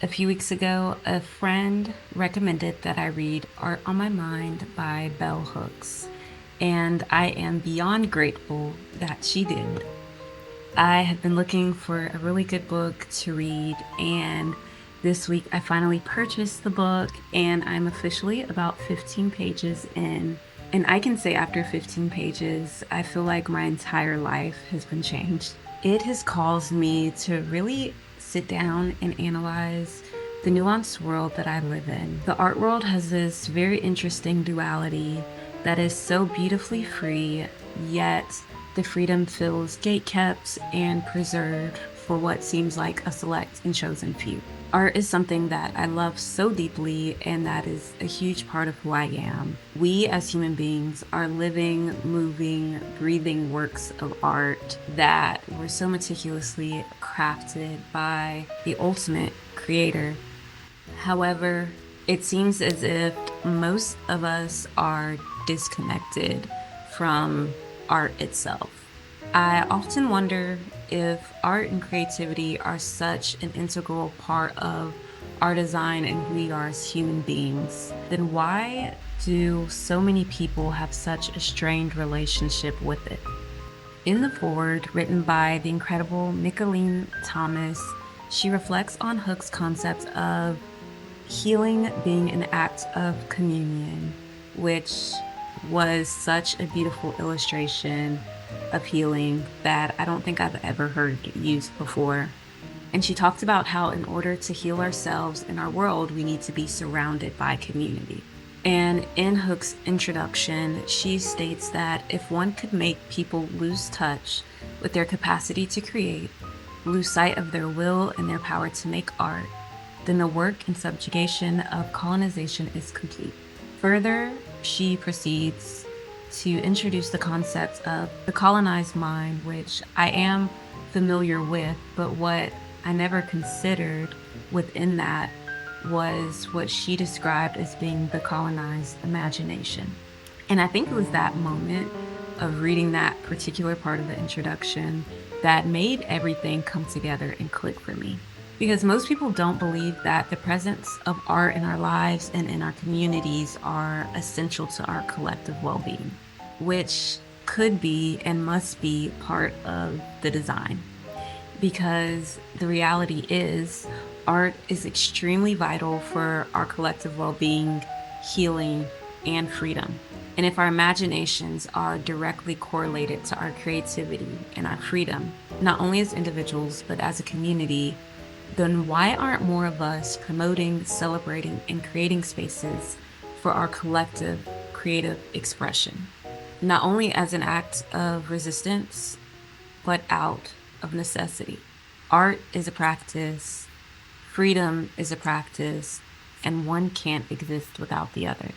A few weeks ago, a friend recommended that I read Art on My Mind by Bell Hooks, and I am beyond grateful that she did. I have been looking for a really good book to read, and this week I finally purchased the book, and I'm officially about 15 pages in. And I can say after 15 pages, I feel like my entire life has been changed. It has caused me to really sit down and analyze the nuanced world that I live in. The art world has this very interesting duality that is so beautifully free, yet the freedom feels gatekept and preserved for what seems like a select and chosen few. Art is something that I love so deeply, and that is a huge part of who I am. We as human beings are living, moving, breathing works of art that were so meticulously crafted by the ultimate creator. However, it seems as if most of us are disconnected from art itself. I often wonder if art and creativity are such an integral part of our design and who we are as human beings, then why do so many people have such a strained relationship with it? In the foreword, written by the incredible Micheline Thomas, she reflects on Hooke's concept of healing being an act of communion, which was such a beautiful illustration of healing that I don't think I've ever heard used before. And she talked about how, in order to heal ourselves and our world, we need to be surrounded by community. And in Hooke's introduction, she states that if one could make people lose touch with their capacity to create, lose sight of their will and their power to make art, then the work and subjugation of colonization is complete. Further, she proceeds to introduce the concept of the colonized mind, which I am familiar with, but what I never considered within that was what she described as being the colonized imagination. And I think it was that moment of reading that particular part of the introduction that made everything come together and click for me. Because most people don't believe that the presence of art in our lives and in our communities are essential to our collective well-being, which could be and must be part of the design. Because the reality is, art is extremely vital for our collective well-being, healing, and freedom. And if our imaginations are directly correlated to our creativity and our freedom, not only as individuals, but as a community, then why aren't more of us promoting, celebrating, and creating spaces for our collective creative expression? Not only as an act of resistance, but out of necessity. Art is a practice, freedom is a practice, and one can't exist without the other.